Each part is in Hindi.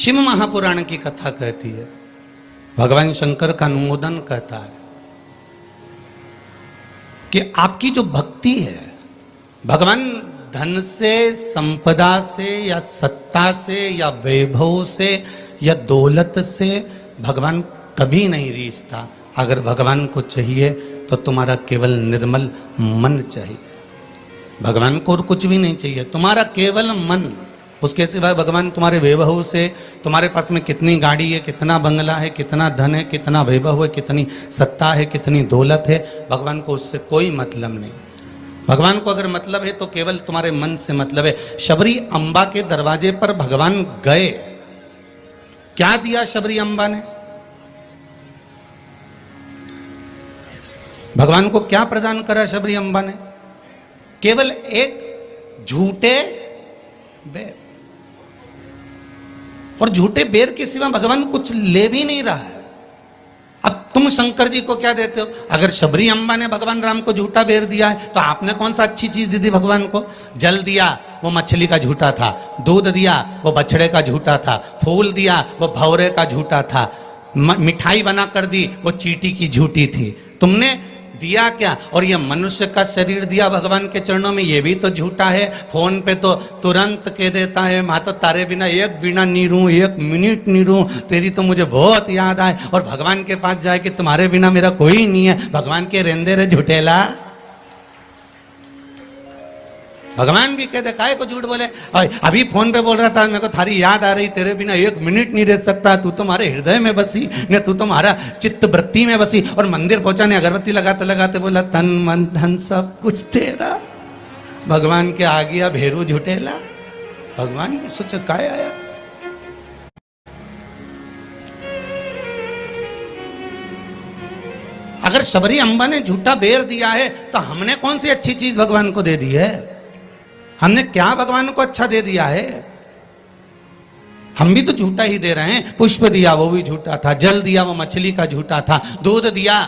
शिव महापुराण की कथा कहती है, भगवान शंकर का अनुमोदन कहता है कि आपकी जो भक्ति है, भगवान धन से, संपदा से या सत्ता से या वैभव से या दौलत से भगवान कभी नहीं रीझता। अगर भगवान को चाहिए तो तुम्हारा केवल निर्मल मन चाहिए, भगवान को और कुछ भी नहीं चाहिए, तुम्हारा केवल मन। उसके सिवाय भगवान तुम्हारे वैभव से, तुम्हारे पास में कितनी गाड़ी है, कितना बंगला है, कितना धन है, कितना वैभव है, कितनी सत्ता है, कितनी दौलत है, भगवान को उससे कोई मतलब नहीं। भगवान को अगर मतलब है तो केवल तुम्हारे मन से मतलब है। शबरी अम्बा के दरवाजे पर भगवान गए, क्या दिया शबरी अम्बा ने? भगवान को क्या प्रदान करा शबरी अम्बा ने? केवल एक झूठे बेर। और झूठे बेर के सिवा भगवान कुछ ले भी नहीं रहा है। अब तुम शंकर जी को क्या देते हो? अगर शबरी अम्बा ने भगवान राम को झूठा बेर दिया है तो आपने कौन सा अच्छी चीज दी थी भगवान को? जल दिया, वो मछली का झूठा था। दूध दिया, वो बछड़े का झूठा था। फूल दिया, वो भौरे का झूठा था। मिठाई बना कर दी, वो चींटी की झूठी थी। तुमने दिया क्या? और ये मनुष्य का शरीर दिया भगवान के चरणों में, ये भी तो झूठा है। फोन पे तो तुरंत कह देता है, माँ तो तारे बिना एक बिना नहीं रहूं, एक मिनट नहीं रहूं, तेरी तो मुझे बहुत याद आए। और भगवान के पास जाए कि तुम्हारे बिना मेरा कोई नहीं है। भगवान के रेंदे रे झूठेला। भगवान भी कहते काहे को झूठ बोले? अभी फोन पे बोल रहा था, मेरे को थारी याद आ रही, तेरे बिना एक मिनट नहीं रह सकता, तू तुम्हारे हृदय में बसी ने, तू तुम्हारा चित्त वृत्ति में बसी। और मंदिर पहुंचा ने अगरबत्ती लगाते लगाते बोला, तन मन धन सब कुछ तेरा। भगवान के आ गया भेरू झूठेला। भगवान भी सोचा काय आया। अगर शबरी अम्बा ने झूठा बेर दिया है तो हमने कौन सी अच्छी चीज भगवान को दे दी है? हमने क्या भगवान को अच्छा दे दिया है? हम भी तो झूठा ही दे रहे हैं। पुष्प दिया, वो भी झूठा था। जल दिया, वो मछली का झूठा था। दूध दिया,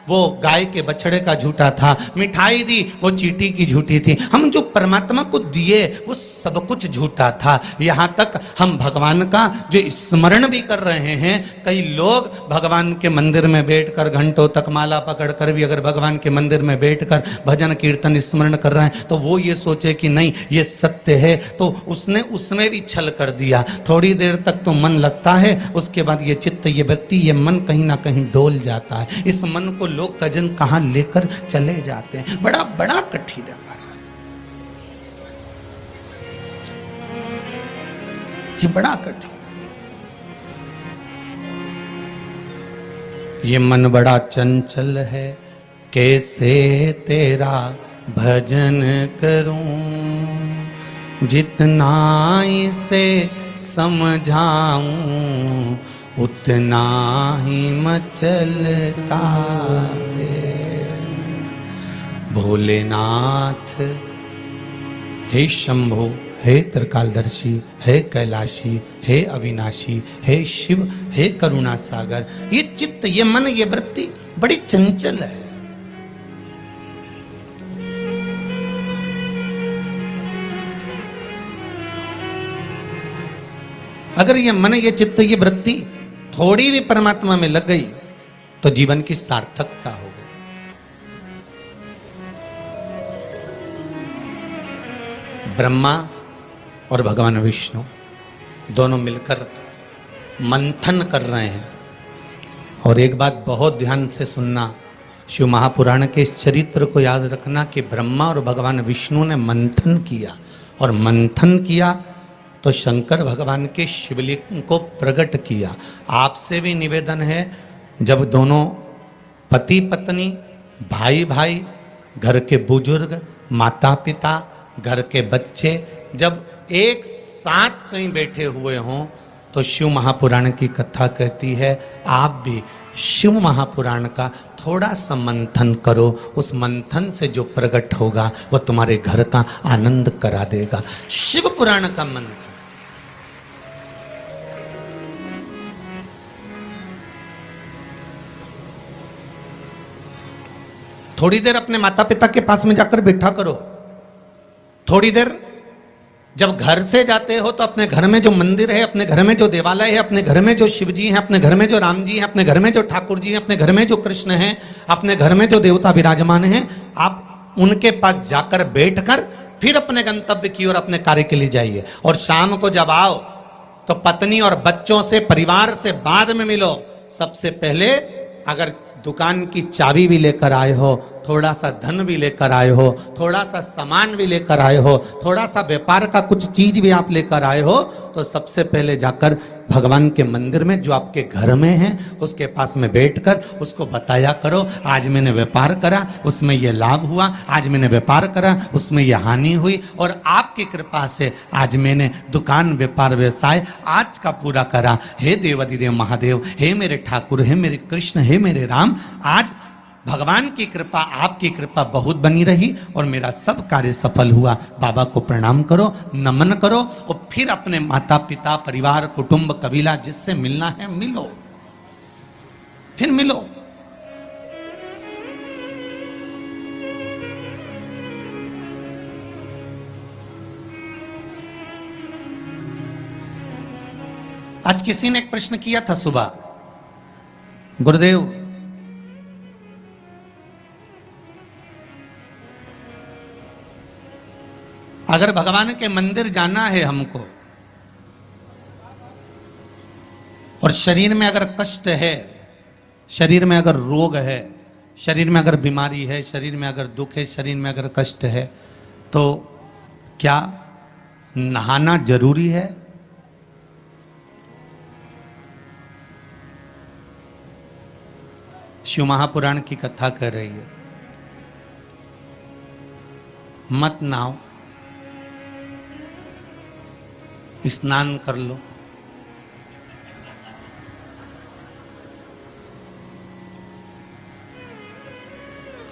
वो गाय के बछड़े का झूठा था। मिठाई दी, वो चींटी की झूठी थी। हम जो परमात्मा को दिए वो सब कुछ झूठा था। यहां तक हम भगवान का जो स्मरण भी कर रहे हैं, कई लोग भगवान के मंदिर में बैठकर घंटों तक माला पकड़कर भी अगर भगवान के मंदिर में बैठकर भजन कीर्तन स्मरण कर रहे हैं तो वो ये सोचे कि नहीं ये सत्य है, तो उसने उसमें भी छल कर दिया। थोड़ी देर तक तो मन लगता है, उसके बाद ये चित्त, ये वृत्ति, ये मन कहीं ना कहीं डोल जाता है। इस मन को लोग कजन कहां लेकर चले जाते हैं। बड़ा बड़ा कठिन है महाराज, ये बड़ा कठिन। ये मन बड़ा चंचल है, कैसे तेरा भजन करूं, जितना इसे समझाऊं उतना ही मचलता है। भोलेनाथ हे शंभो, हे त्रिकालदर्शी, हे कैलाशी, हे अविनाशी, हे शिव, हे करुणा सागर। ये चित्त, ये मन, ये वृत्ति बड़ी चंचल है। अगर ये मन, ये चित्त, ये वृत्ति थोड़ी भी परमात्मा में लग गई तो जीवन की सार्थकता हो गई। ब्रह्मा और भगवान विष्णु दोनों मिलकर मंथन कर रहे हैं। और एक बात बहुत ध्यान से सुनना, शिव महापुराण के इस चरित्र को याद रखना कि ब्रह्मा और भगवान विष्णु ने मंथन किया, और मंथन किया तो शंकर भगवान के शिवलिंग को प्रकट किया। आपसे भी निवेदन है, जब दोनों पति पत्नी, भाई भाई, घर के बुजुर्ग, माता पिता, घर के बच्चे जब एक साथ कहीं बैठे हुए हों तो शिव महापुराण की कथा कहती है आप भी शिव महापुराण का थोड़ा सा मंथन करो। उस मंथन से जो प्रकट होगा वो तुम्हारे घर का आनंद करा देगा। शिव पुराण का मंथन। थोड़ी देर अपने माता पिता के पास में जाकर बैठा करो, थोड़ी देर जब घर से जाते हो तो अपने घर में जो मंदिर है, अपने घर में जो देवालय है, अपने घर में जो शिव जी हैं, अपने घर में जो राम जी हैं, अपने घर में जो ठाकुर जी हैं, अपने घर में जो कृष्ण हैं, अपने घर में जो देवता विराजमान हैं, आप उनके पास जाकर बैठकर फिर अपने गंतव्य की ओर अपने कार्य के लिए जाइए। और शाम को जब आओ तो पत्नी और बच्चों से, परिवार से बाद में मिलो। सबसे पहले अगर दुकान की चाबी भी लेकर आए हो, थोड़ा सा धन भी लेकर आए हो, थोड़ा सा सामान भी लेकर आए हो, थोड़ा सा व्यापार का कुछ चीज भी आप लेकर आए हो, तो सबसे पहले जाकर भगवान के मंदिर में जो आपके घर में है उसके पास में बैठकर उसको बताया करो, आज मैंने व्यापार करा उसमें यह लाभ हुआ, आज मैंने व्यापार करा उसमें यह हानि हुई, और आपकी कृपा से आज मैंने दुकान व्यापार व्यवसाय आज का पूरा करा। हे देवाधिदेव महादेव, हे मेरे ठाकुर, हे मेरे कृष्ण, हे मेरे राम, आज भगवान की कृपा, आपकी कृपा बहुत बनी रही और मेरा सब कार्य सफल हुआ। बाबा को प्रणाम करो, नमन करो और फिर अपने माता पिता, परिवार, कुटुंब, कबीला जिससे मिलना है मिलो, फिर मिलो। आज किसी ने एक प्रश्न किया था सुबह, गुरुदेव अगर भगवान के मंदिर जाना है हमको और शरीर में अगर कष्ट है, शरीर में अगर रोग है, शरीर में अगर बीमारी है, शरीर में अगर दुख है, शरीर में अगर कष्ट है, तो क्या नहाना जरूरी है? शिव महापुराण की कथा कह रही है, मत नहाओ, स्नान कर लो।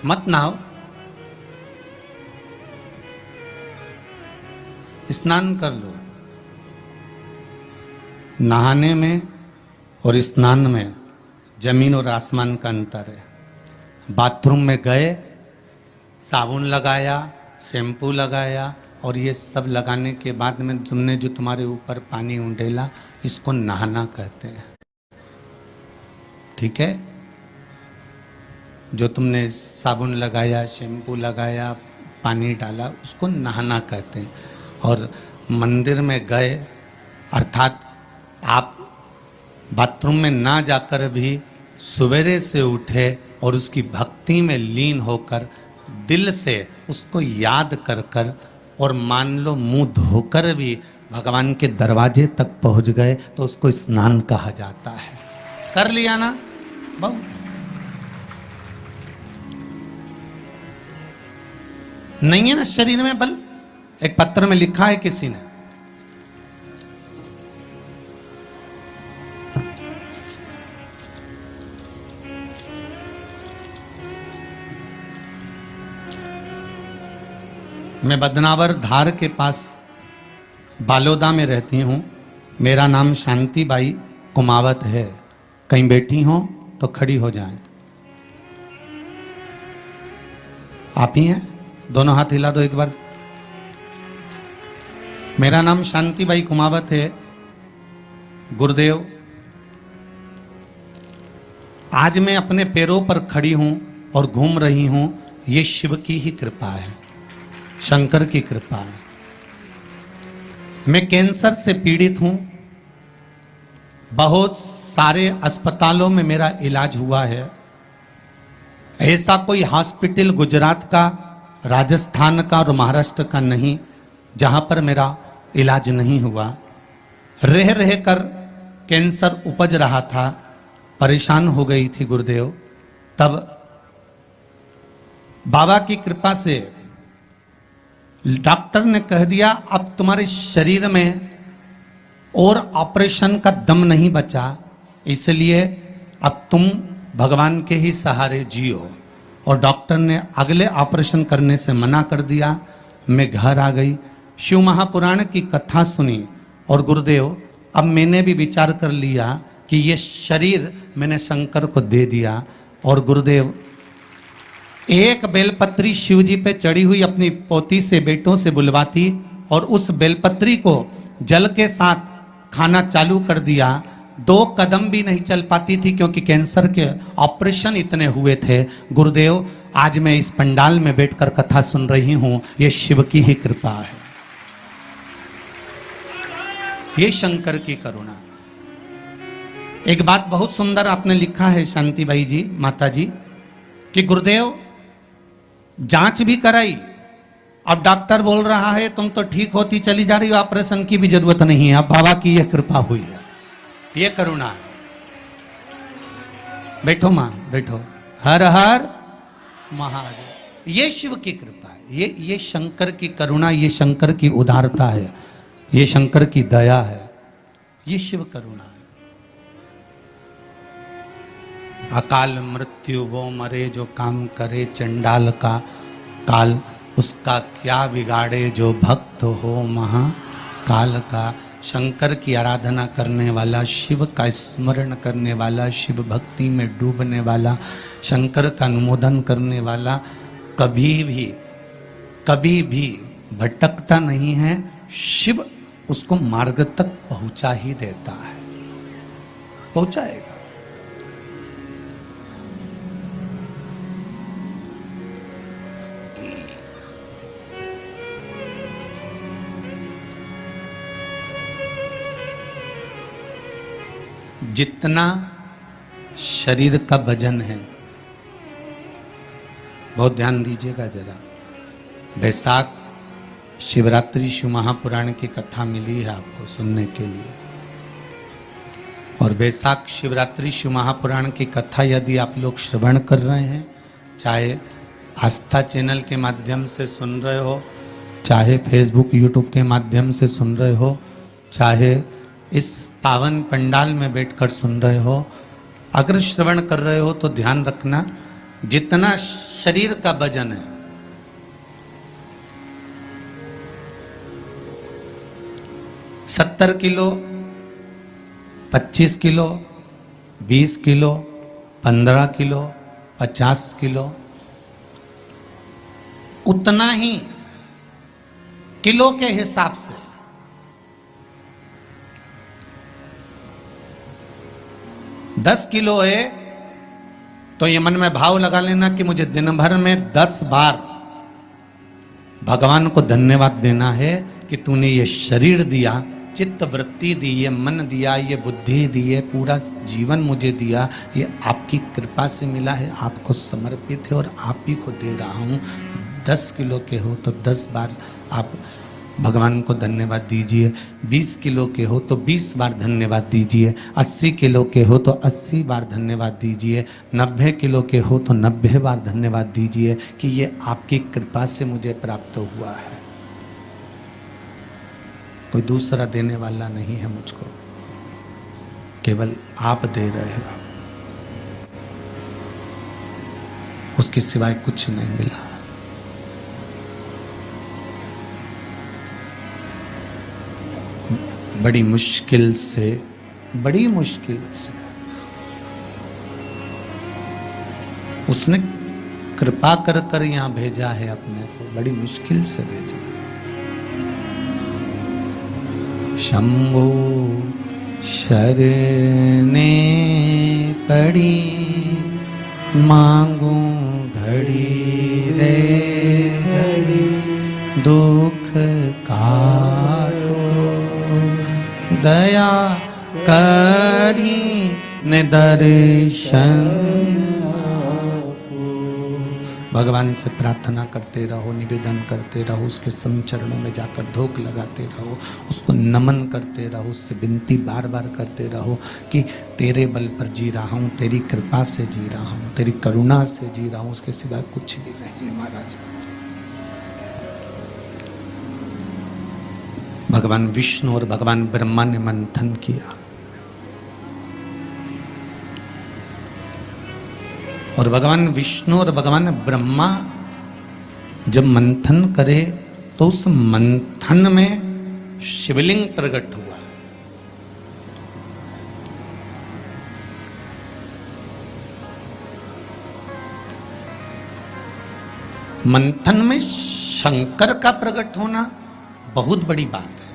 मत नहाओ, स्नान कर लो। नहाने में और स्नान में जमीन और आसमान का अंतर है। बाथरूम में गए, साबुन लगाया, शैम्पू लगाया और ये सब लगाने के बाद में तुमने जो तुम्हारे ऊपर पानी उंडेला, इसको नहाना कहते हैं। ठीक है? जो तुमने साबुन लगाया, शैम्पू लगाया, पानी डाला, उसको नहाना कहते हैं। और मंदिर में गए अर्थात आप बाथरूम में ना जाकर भी सवेरे से उठे और उसकी भक्ति में लीन होकर दिल से उसको याद कर कर और मान लो मुंह धोकर भी भगवान के दरवाजे तक पहुंच गए तो उसको स्नान कहा जाता है। कर लिया ना? बहुत। नहीं है ना शरीर में बल? एक पत्र में लिखा है किसी ने, मैं बदनावर धार के पास बालोदा में रहती हूँ। मेरा नाम शांति बाई कुमावत है। कहीं बैठी हो तो खड़ी हो जाएं। आप ही हैं? दोनों हाथ हिला दो एक बार। मेरा नाम शांति बाई कुमावत है। गुरुदेव, आज मैं अपने पैरों पर खड़ी हूं और घूम रही हूं, ये शिव की ही कृपा है, शंकर की कृपा है। मैं कैंसर से पीड़ित हूं, बहुत सारे अस्पतालों में मेरा इलाज हुआ है। ऐसा कोई हॉस्पिटल गुजरात का, राजस्थान का और महाराष्ट्र का नहीं जहां पर मेरा इलाज नहीं हुआ। रह रह कर कैंसर उपज रहा था, परेशान हो गई थी गुरुदेव। तब बाबा की कृपा से डॉक्टर ने कह दिया अब तुम्हारे शरीर में और ऑपरेशन का दम नहीं बचा, इसलिए अब तुम भगवान के ही सहारे जियो। और डॉक्टर ने अगले ऑपरेशन करने से मना कर दिया। मैं घर आ गई, शिव महापुराण की कथा सुनी और गुरुदेव अब मैंने भी विचार कर लिया कि ये शरीर मैंने शंकर को दे दिया। और गुरुदेव एक बेलपत्री शिव जी पे चढ़ी हुई अपनी पोती से, बेटों से बुलवाती और उस बेलपत्री को जल के साथ खाना चालू कर दिया, 2 कदम भी नहीं चल पाती थी क्योंकि कैंसर के ऑपरेशन इतने हुए थे। गुरुदेव, आज मैं इस पंडाल में बैठकर कथा सुन रही हूं, ये शिव की ही कृपा है, ये शंकर की करुणा। एक बात बहुत सुंदर आपने लिखा है शांतिबाई जी, माता जी, कि गुरुदेव जांच भी कराई, अब डॉक्टर बोल रहा है तुम तो ठीक होती चली जा रही हो, ऑपरेशन की भी जरूरत नहीं है। अब बाबा की यह कृपा हुई है, ये करुणा है। बैठो मां, बैठो। हर हर महादेव। ये शिव की कृपा है, ये शंकर की करुणा, ये शंकर की उदारता है, ये शंकर की दया है, ये शिव करुणा है। अकाल मृत्यु वो मरे जो काम करे, चंडाल का काल उसका क्या बिगाड़े, जो भक्त हो महाकाल का। शंकर की आराधना करने वाला, शिव का स्मरण करने वाला, शिव भक्ति में डूबने वाला, शंकर का अनुमोदन करने वाला कभी भी भटकता नहीं है। शिव उसको मार्ग तक पहुंचा ही देता है, पहुंचाएगा। जितना शरीर का वजन है, बहुत ध्यान दीजिएगा जरा। बैसाख शिवरात्रि शिव महापुराण की कथा मिली है आपको सुनने के लिए, और बैसाख शिवरात्रि शिव महापुराण की कथा यदि आप लोग श्रवण कर रहे हैं, चाहे आस्था चैनल के माध्यम से सुन रहे हो, चाहे फेसबुक यूट्यूब के माध्यम से सुन रहे हो, चाहे इस पावन पंडाल में बैठकर सुन रहे हो, अगर श्रवण कर रहे हो तो ध्यान रखना, जितना शरीर का वजन है, 70 kilo, 25 kilo, 20 kilo, 15 kilo, 50 kilo, उतना ही किलो के हिसाब से 10 किलो है तो ये मन में भाव लगा लेना कि मुझे दिन भर में 10 बार भगवान को धन्यवाद देना है कि तूने ये शरीर दिया, चित्त वृत्ति दी, ये मन दिया, ये बुद्धि दी, ये पूरा जीवन मुझे दिया, ये आपकी कृपा से मिला है, आपको समर्पित है और आप ही को दे रहा हूँ। 10 किलो के हो तो 10 बार आप भगवान को धन्यवाद दीजिए, 20 किलो के हो तो 20 बार धन्यवाद दीजिए, 80 किलो के हो तो 80 बार धन्यवाद दीजिए, 90 किलो के हो तो 90 बार धन्यवाद दीजिए कि ये आपकी कृपा से मुझे प्राप्त हुआ है, कोई दूसरा देने वाला नहीं है मुझको, केवल आप दे रहे हो, उसके सिवाय कुछ नहीं मिला। बड़ी मुश्किल से उसने कृपा कर कर यहां भेजा है अपने को, बड़ी मुश्किल से भेजा। शंभो शरणे पड़ी, मांगू घड़ी रे घड़ी, दुख काटो दया करी ने दर्शन। भगवान से प्रार्थना करते रहो, निवेदन करते रहो, उसके सम चरणों में जाकर धोख लगाते रहो, उसको नमन करते रहो, उससे विनती बार बार करते रहो कि तेरे बल पर जी रहा हूँ, तेरी कृपा से जी रहा हूँ, तेरी करुणा से जी रहा हूँ, उसके सिवा कुछ भी नहीं है महाराज। भगवान विष्णु और भगवान ब्रह्मा ने मंथन किया, और भगवान विष्णु और भगवान ब्रह्मा जब मंथन करे तो उस मंथन में शिवलिंग प्रकट हुआ। मंथन में शंकर का प्रकट होना बहुत बड़ी बात है।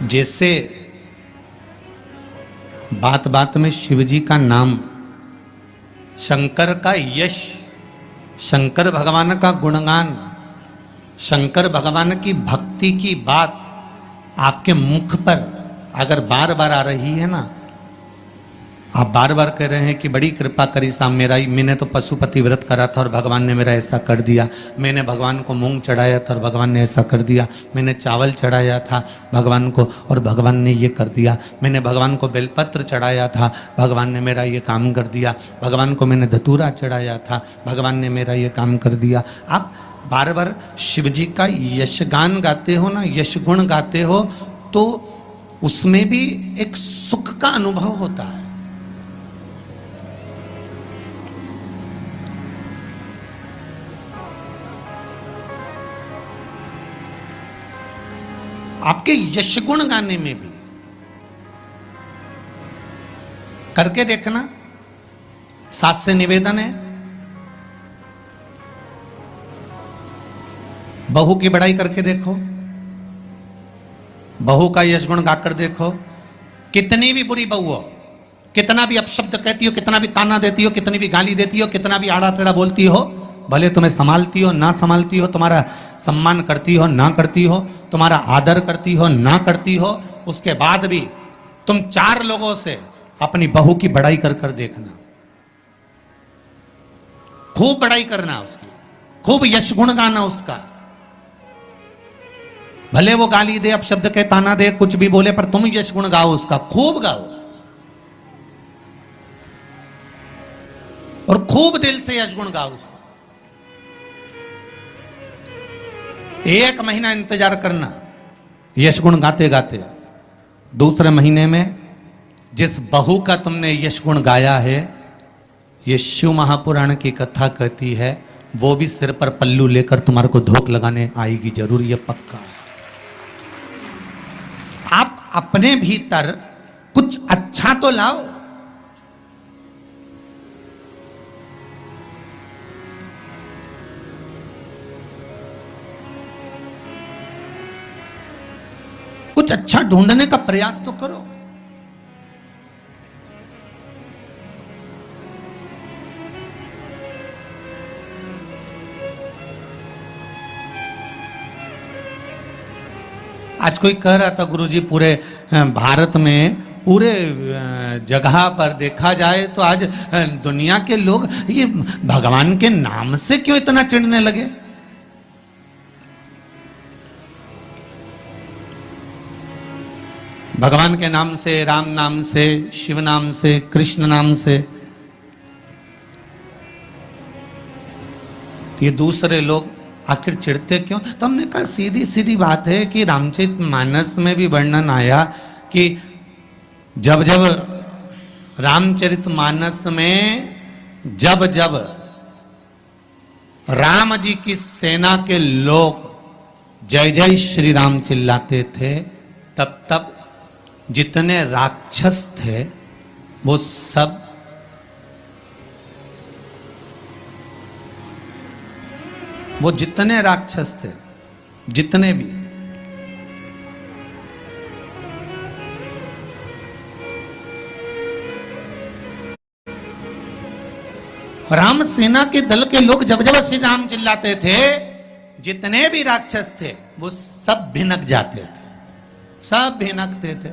जैसे बात बात में शिवजी का नाम, शंकर का यश, शंकर भगवान का गुणगान, शंकर भगवान की भक्ति की बात आपके मुख पर अगर बार बार आ रही है ना, आप बार बार कह रहे हैं कि बड़ी कृपा करी साहब, मैंने तो पशुपति व्रत करा था और भगवान ने मेरा ऐसा कर दिया, मैंने भगवान को मूंग चढ़ाया था और भगवान ने ऐसा कर दिया, मैंने चावल चढ़ाया था भगवान को और भगवान ने ये कर दिया, मैंने भगवान को बेलपत्र चढ़ाया था, भगवान ने मेरा ये काम कर दिया, भगवान को मैंने धतूरा चढ़ाया था, भगवान ने मेरा ये काम कर दिया। आप बार बार शिव जी का यशगान गाते हो ना, यश गुण गाते हो, तो उसमें भी एक सुख का अनुभव होता है। आपके यश गुण गाने में भी करके देखना। सास से निवेदन है, बहू की बड़ाई करके देखो, बहू का यश गुण गाकर देखो। कितनी भी बुरी बहू हो, कितना भी अपशब्द कहती हो, कितना भी ताना देती हो, कितनी भी गाली देती हो, कितना भी आड़ा टेढ़ा बोलती हो, भले तुम्हें संभालती हो ना संभालती हो, तुम्हारा सम्मान करती हो ना करती हो, तुम्हारा आदर करती हो ना करती हो, उसके बाद भी तुम 4 लोगों से अपनी बहू की बड़ाई कर कर देखना। खूब बड़ाई करना उसकी, खूब यश गुण गाना उसका। भले वो गाली दे, अपशब्द के ताना दे, कुछ भी बोले, पर तुम यश गुण गाओ उसका, खूब गाओ और खूब दिल से यश गुण गाओ उसका। 1 महीना इंतजार करना यश गुण गाते गाते। दूसरे महीने में जिस बहू का तुमने यश गुण गाया है, ये शिव महापुराण की कथा कहती है, वो भी सिर पर पल्लू लेकर तुम्हारे को धोख लगाने आएगी जरूर, ये पक्का। आप अपने भीतर कुछ अच्छा तो लाओ। कुछ अच्छा ढूंढने का प्रयास तो करो। आज कोई कह रहा था गुरुजी, पूरे भारत में, पूरे जगह पर देखा जाए तो आज दुनिया के लोग ये भगवान के नाम से क्यों इतना चिढ़ने लगे। भगवान के नाम से, राम नाम से, शिव नाम से, कृष्ण नाम से, ये दूसरे लोग आखिर चिढ़ते क्यों? तो हमने कहा सीधी सीधी बात है कि रामचरितमानस में भी वर्णन आया कि जब जब रामचरितमानस में जब जब राम जी की सेना के लोग जय जय श्री राम चिल्लाते थे, तब तब जितने राक्षस थे वो सब जितने राक्षस थे, जितने भी, राम सेना के दल के लोग जब जब श्री राम चिल्लाते थे, जितने भी राक्षस थे वो सब भिनक जाते थे, सब भिनकते थे,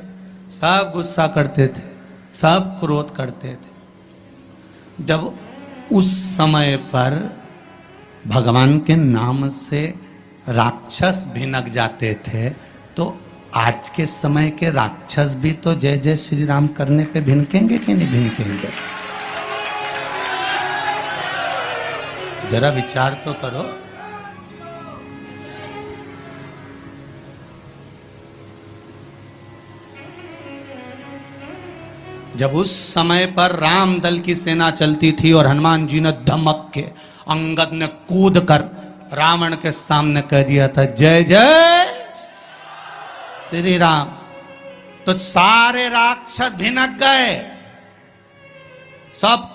सब गुस्सा करते थे, सब क्रोध करते थे। जब उस समय पर भगवान के नाम से राक्षस भिनक जाते थे, तो आज के समय के राक्षस भी तो जय जय श्री राम करने पे भिनकेंगे कि नहीं भिनकेंगे? जरा विचार तो करो। जब उस समय पर राम दल की सेना चलती थी और हनुमान जी ने धमक के, अंगद ने कूद कर रावण के सामने कह दिया था जय जय श्री राम, तो सारे राक्षस भिनक गए, सब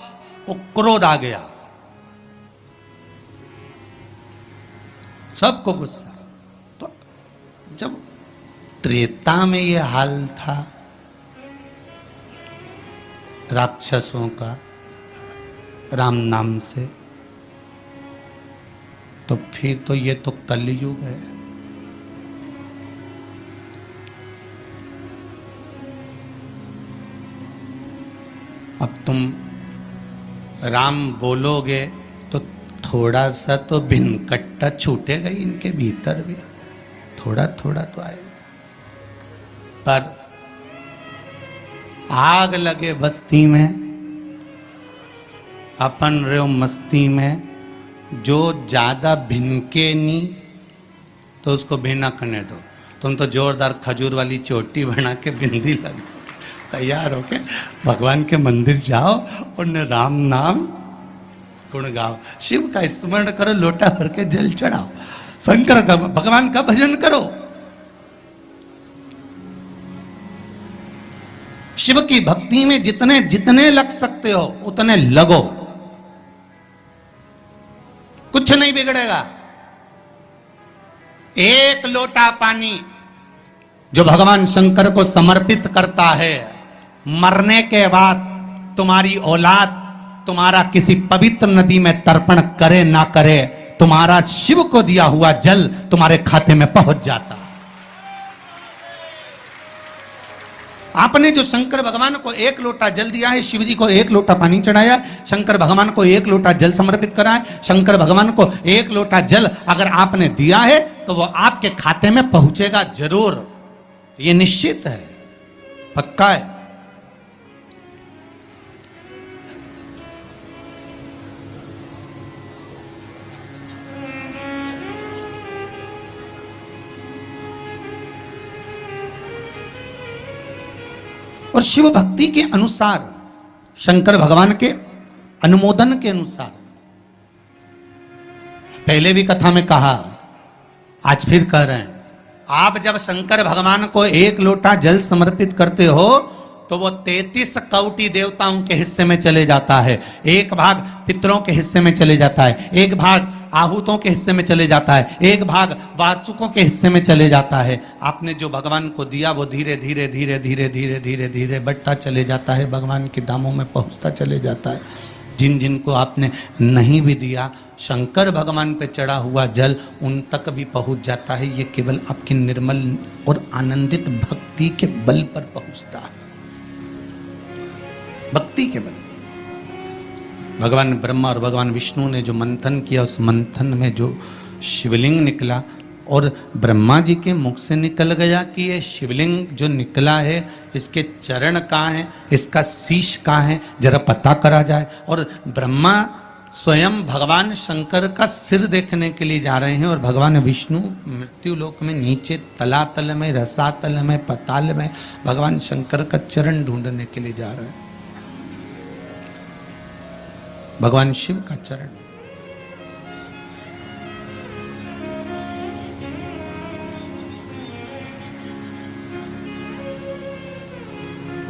वो क्रोध आ गया, सबको गुस्सा। तो जब त्रेता में ये हाल था राक्षसों का राम नाम से, तो फिर तो ये तो कलयुग है। अब तुम राम बोलोगे तो थोड़ा सा तो भिनकट्टा छूटेगा ही इनके भीतर भी, थोड़ा थोड़ा तो आएगा। पर आग लगे बस्ती में, अपन रहो मस्ती में, जो ज्यादा भिनके नहीं तो उसको भिनकने दो। तुम तो जोरदार खजूर वाली चोटी बना के बिंदी लग तैयार होके भगवान के मंदिर जाओ और राम नाम गुण गाओ, शिव का स्मरण करो, लोटा भर के जल चढ़ाओ, शंकर का भगवान का भजन करो। शिव की भक्ति में जितने जितने लग सकते हो उतने लगो, कुछ नहीं बिगड़ेगा। एक लोटा पानी जो भगवान शंकर को समर्पित करता है, मरने के बाद तुम्हारी औलाद तुम्हारा किसी पवित्र नदी में तर्पण करे ना करे, तुम्हारा शिव को दिया हुआ जल तुम्हारे खाते में पहुंच जाता। आपने जो शंकर भगवान को एक लोटा जल दिया है, शिव जी को एक लोटा पानी चढ़ाया, शंकर भगवान को एक लोटा जल समर्पित करा है, शंकर भगवान को एक लोटा जल अगर आपने दिया है तो वो आपके खाते में पहुंचेगा जरूर, ये निश्चित है, पक्का है। और शिव भक्ति के अनुसार, शंकर भगवान के अनुमोदन के अनुसार, पहले भी कथा में कहा, आज फिर कह रहे हैं, आप जब शंकर भगवान को एक लोटा जल समर्पित करते हो तो वो 33 कौटि देवताओं के हिस्से में चले जाता है, एक भाग पितरों के हिस्से में चले जाता है, एक भाग आहूतों के हिस्से में चले जाता है, एक भाग वाचुकों के हिस्से में चले जाता है। आपने जो भगवान को दिया वो धीरे धीरे धीरे धीरे धीरे धीरे धीरे बढ़ता चले जाता है, भगवान के धामों में पहुंचता चले जाता है। जिन जिनको आपने नहीं भी दिया, शंकर भगवान पे चढ़ा हुआ जल उन तक भी पहुंच जाता है। ये केवल आपकी निर्मल और आनंदित भक्ति के बल पर पहुंचता है, भक्ति के बल। भगवान ब्रह्मा और भगवान विष्णु ने जो मंथन किया, उस मंथन में जो शिवलिंग निकला, और ब्रह्मा जी के मुख से निकल गया कि ये शिवलिंग जो निकला है इसके चरण कहाँ हैं, इसका शीश कहाँ है, जरा पता करा जाए। और ब्रह्मा स्वयं भगवान शंकर का सिर देखने के लिए जा रहे हैं, और भगवान विष्णु मृत्यु लोक में नीचे तलातल में, रसातल में, पताल में भगवान शंकर का चरण ढूंढने के लिए जा रहे हैं, भगवान शिव का चरण।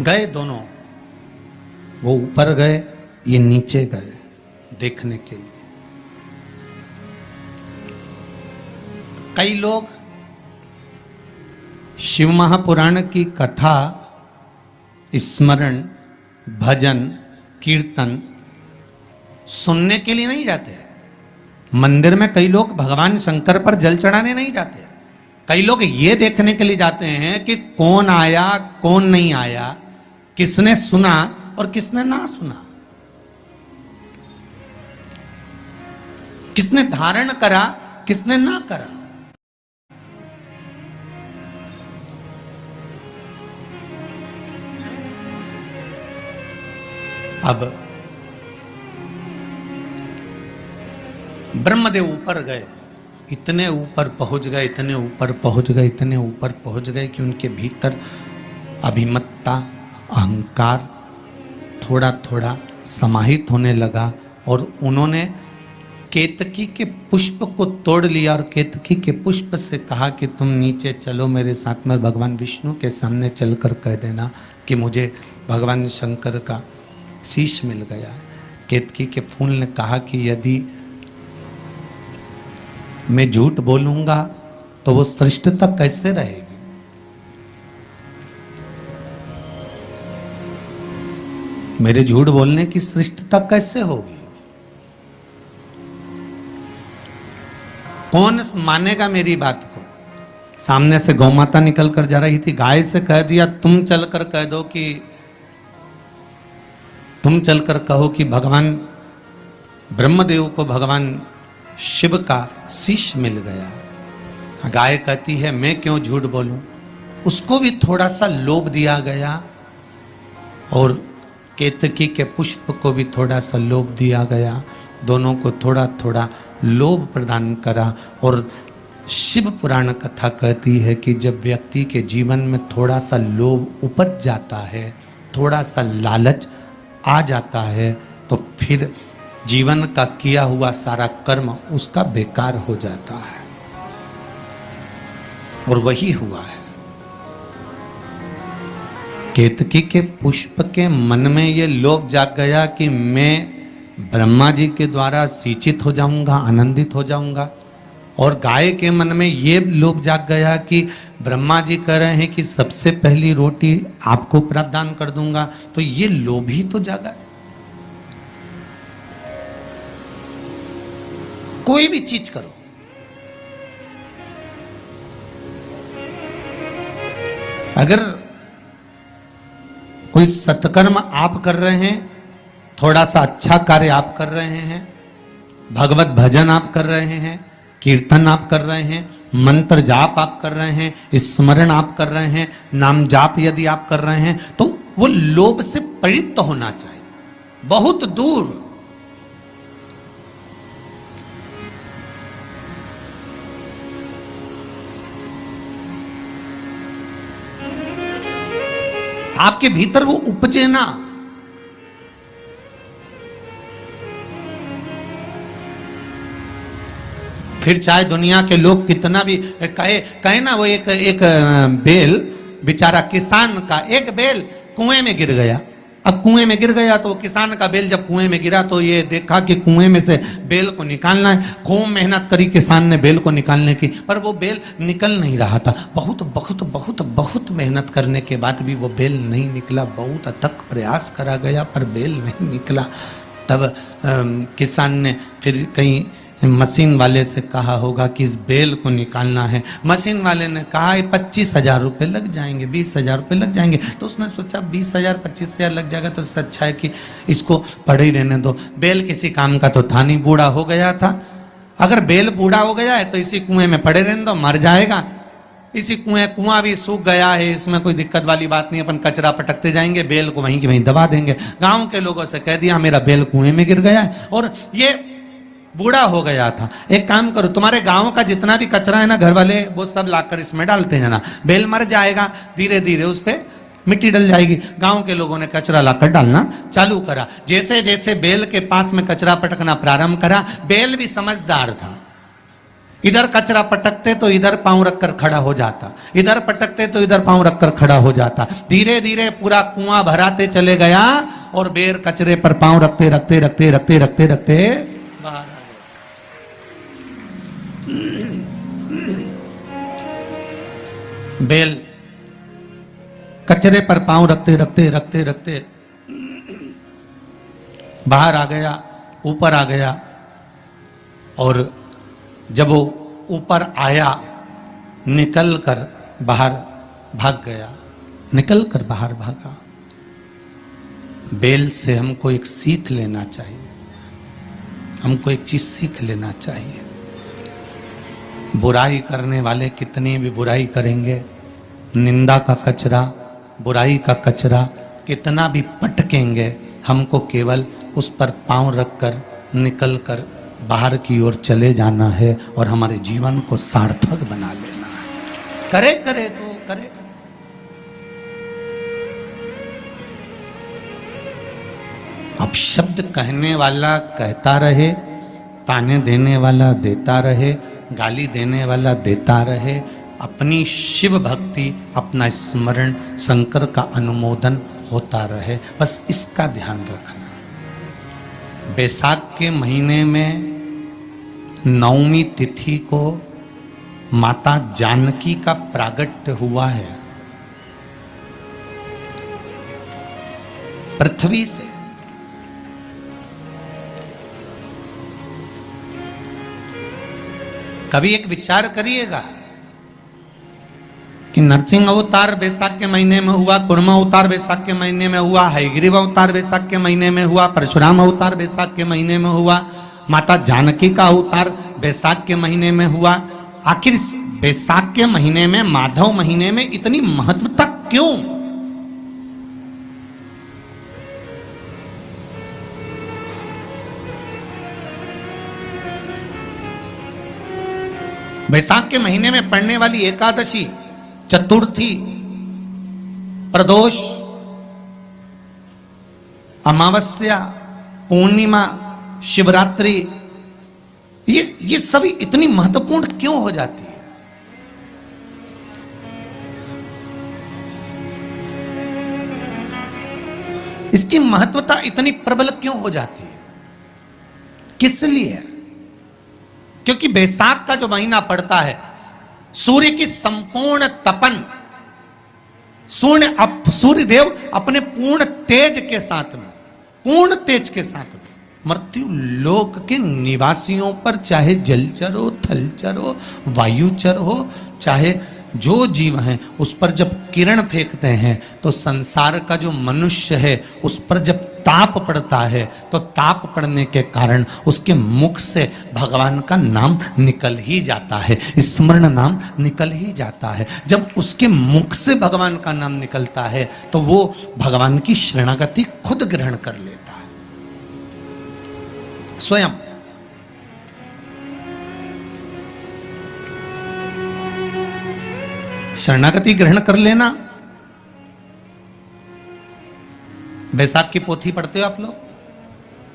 गए दोनों, वो ऊपर गए, ये नीचे गए देखने के लिए। कई लोग शिव महापुराण की कथा, स्मरण, भजन, कीर्तन सुनने के लिए नहीं जाते हैं। मंदिर में कई लोग भगवान शंकर पर जल चढ़ाने नहीं जाते, कई लोग ये देखने के लिए जाते हैं कि कौन आया कौन नहीं आया, किसने सुना और किसने ना सुना, किसने धारण करा किसने ना करा। अब ब्रह्मदेव ऊपर गए, इतने ऊपर पहुंच गए, इतने ऊपर पहुंच गए, इतने ऊपर पहुंच गए कि उनके भीतर अभिमत्ता, अहंकार थोड़ा थोड़ा समाहित होने लगा, और उन्होंने केतकी के पुष्प को तोड़ लिया और केतकी के पुष्प से कहा कि तुम नीचे चलो मेरे साथ में, भगवान विष्णु के सामने चलकर कह देना कि मुझे भगवान शंकर का शीश मिल गया है। केतकी के फूल ने कहा कि यदि मैं झूठ बोलूंगा तो वो श्रेष्ठता कैसे रहेगी? मेरे झूठ बोलने की श्रेष्ठता कैसे होगी? कौन मानेगा मेरी बात को? सामने से गौ माता निकल कर जा रही थी, गाय से कह दिया तुम चलकर कह दो कि तुम चलकर कहो कि भगवान ब्रह्मदेव को भगवान शिव का शीश मिल गया। गाय कहती है मैं क्यों झूठ बोलूं? उसको भी थोड़ा सा लोभ दिया गया और केतकी के पुष्प को भी थोड़ा सा लोभ दिया गया। दोनों को थोड़ा थोड़ा लोभ प्रदान करा। और शिव पुराण कथा कहती है कि जब व्यक्ति के जीवन में थोड़ा सा लोभ उपज जाता है, थोड़ा सा लालच आ जाता है, तो फिर जीवन का किया हुआ सारा कर्म उसका बेकार हो जाता है। और वही हुआ है। केतकी के पुष्प के मन में ये लोभ जाग गया कि मैं ब्रह्मा जी के द्वारा सिंचित हो जाऊंगा, आनंदित हो जाऊंगा। और गाय के मन में ये लोभ जाग गया कि ब्रह्मा जी कह रहे हैं कि सबसे पहली रोटी आपको प्रदान कर दूंगा, तो ये लोभ ही तो जागा। कोई भी चीज करो, अगर कोई सत्कर्म आप कर रहे हैं, थोड़ा सा अच्छा कार्य आप कर रहे हैं, भगवत भजन आप कर रहे हैं, कीर्तन आप कर रहे हैं, मंत्र जाप आप कर रहे हैं, स्मरण आप कर रहे हैं, नाम जाप यदि आप कर रहे हैं, तो वो लोभ से परिप्त होना चाहिए, बहुत दूर। आपके भीतर वो उपजे ना। फिर चाहे दुनिया के लोग कितना भी कहे ना, वो एक बेल बेचारा किसान का एक बेल कुएं में गिर गया। अब कुएं में गिर गया तो किसान का बेल जब कुएं में गिरा तो ये देखा कि कुएं में से बेल को निकालना है। खूब मेहनत करी किसान ने बेल को निकालने की, पर वो बेल निकल नहीं रहा था। बहुत बहुत बहुत बहुत मेहनत करने के बाद भी वो बेल नहीं निकला। बहुत अथक प्रयास करा गया पर बेल नहीं निकला। तब किसान ने फिर कहीं मशीन वाले से कहा होगा कि इस बेल को निकालना है। मशीन वाले ने कहा 25,000 रुपये लग जाएंगे, 20,000 रुपये लग जाएंगे। तो उसने सोचा 20,000 25,000 लग जाएगा तो इससे अच्छा है कि इसको पड़े ही रहने दो। बेल किसी काम का तो था नहीं, बूढ़ा हो गया था। अगर बेल बूढ़ा हो गया है तो इसी कुएं में पड़े रहने दो, मर जाएगा। इसी कुआं भी सूख गया है, इसमें कोई दिक्कत वाली बात नहीं, अपन कचरा पटकते जाएंगे, बेल को वहीं की वहीं दबा देंगे। गाँव के लोगों से कह दिया मेरा बेल कुएं में गिर गया है और ये बूढ़ा हो गया था। एक काम करो, तुम्हारे गांव का जितना भी कचरा है ना, घर वाले वो सब लाकर इसमें डालते हैं ना, बेल मर जाएगा, धीरे धीरे उस पे मिट्टी डल जाएगी। गांव के लोगों ने कचरा लाकर डालना चालू करा। जैसे जैसे बेल के पास में कचरा पटकना प्रारंभ करा, बेल भी समझदार था। इधर कचरा पटकते तो इधर पांव रखकर खड़ा हो जाता, इधर पटकते तो इधर पांव रखकर खड़ा हो जाता। धीरे धीरे पूरा कुआं भराते चले गया और बेर कचरे पर पांव रखते रखते रखते रखते रखते रखते बाहर। बेल कचरे पर पांव रखते रखते रखते रखते बाहर आ गया, ऊपर आ गया। और जब वो ऊपर आया, निकल कर बाहर भाग गया, निकल कर बाहर भागा। बेल से हमको एक सीख लेना चाहिए, हमको एक चीज सीख लेना चाहिए। बुराई करने वाले कितनी भी बुराई करेंगे, निंदा का कचरा, बुराई का कचरा कितना भी पटकेंगे, हमको केवल उस पर पांव रखकर निकल कर बाहर की ओर चले जाना है और हमारे जीवन को सार्थक बना लेना है। करे करे तो करे। अब शब्द कहने वाला कहता रहे, ताने देने वाला देता रहे, गाली देने वाला देता रहे। अपनी शिव भक्ति, अपना स्मरण, शंकर का अनुमोदन होता रहे, बस इसका ध्यान रखना। बैसाख के महीने में नवमी तिथि को माता जानकी का प्रागट्य हुआ है पृथ्वी से। कभी एक विचार करिएगा कि नरसिंह अवतार बैसाख के महीने में हुआ, कुर्मा अवतार बैसाख के महीने में हुआ, हयग्रीव अवतार बैसाख के महीने में हुआ, परशुराम अवतार बैसाख के महीने में हुआ, माता जानकी का अवतार बैसाख के महीने में हुआ। आखिर बैसाख के महीने में, माधव महीने में इतनी महत्वता क्यों? बैसाख के महीने में पड़ने वाली एकादशी, चतुर्थी, प्रदोष, अमावस्या, पूर्णिमा, शिवरात्रि, ये सभी इतनी महत्वपूर्ण क्यों हो जाती है? इसकी महत्वता इतनी प्रबल क्यों हो जाती है? किस लिए? क्योंकि बैसाख का जो महीना पड़ता है, सूर्य की संपूर्ण तपन, सूर्य देव अपने पूर्ण तेज के साथ में, पूर्ण तेज के साथ में मृत्यु लोक के निवासियों पर, चाहे जलचर हो, थलचर हो, वायुचर हो, चाहे जो जीव हैं, उस पर जब किरण फेंकते हैं तो संसार का जो मनुष्य है उस पर जब ताप पड़ता है तो ताप पड़ने के कारण उसके मुख से भगवान का नाम निकल ही जाता है, स्मरण नाम निकल ही जाता है। जब उसके मुख से भगवान का नाम निकलता है तो वो भगवान की शरणागति खुद ग्रहण कर लेता है स्वयं। शरणागति ग्रहण कर लेना। बैसाख की पोथी पढ़ते हो आप लोग?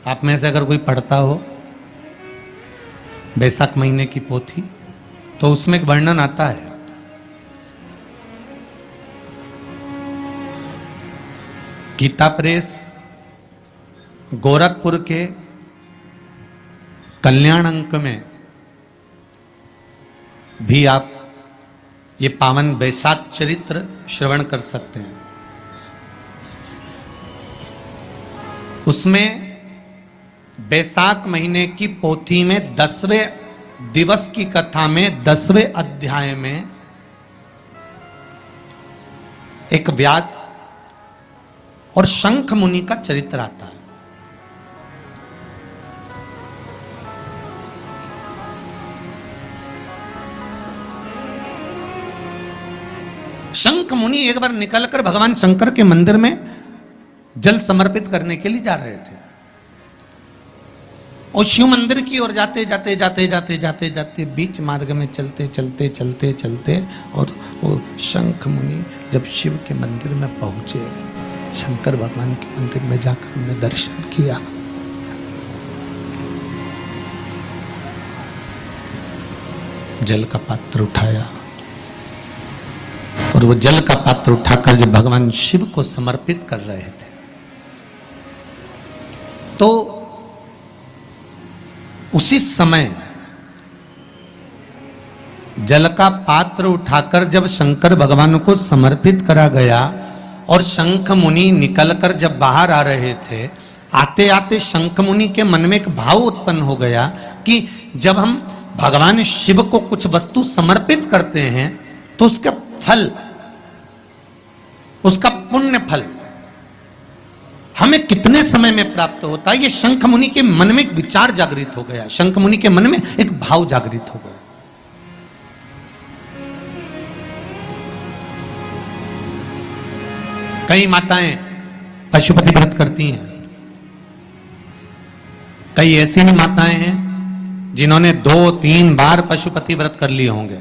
आप में से अगर कोई पढ़ता हो बैसाख महीने की पोथी, तो उसमें एक वर्णन आता है गीता प्रेस गोरखपुर के कल्याण अंक में भी आप ये पावन बैसाख चरित्र श्रवण कर सकते हैं। उसमें बैसाख महीने की पोथी में 10वें दिवस की कथा में 10वें अध्याय में एक व्याध और शंख मुनि का चरित्र आता है। शंख मुनि एक बार निकलकर भगवान शंकर के मंदिर में जल समर्पित करने के लिए जा रहे थे और शिव मंदिर की ओर जाते जाते जाते जाते जाते जाते बीच मार्ग में चलते चलते चलते चलते और वो शंख मुनि जब शिव के मंदिर में पहुंचे, शंकर भगवान के मंदिर में जाकर उन्हें दर्शन किया, जल का पात्र उठाया और वो जल का पात्र उठाकर जब भगवान शिव को समर्पित कर रहे थे तो उसी समय जल का पात्र उठाकर जब शंकर भगवान को समर्पित करा गया और शंख मुनि निकलकर जब बाहर आ रहे थे, आते आते शंख मुनि के मन में एक भाव उत्पन्न हो गया कि जब हम भगवान शिव को कुछ वस्तु समर्पित करते हैं तो उसका फल, उसका पुण्य फल हमें कितने समय में प्राप्त होता है। ये शंख मुनि के मन में एक विचार जागृत हो गया, शंख मुनि के मन में एक भाव जागृत हो गया। कई माताएं पशुपति व्रत करती हैं, कई ऐसी भी माताएं हैं जिन्होंने 2-3 बार पशुपति व्रत कर लिए होंगे।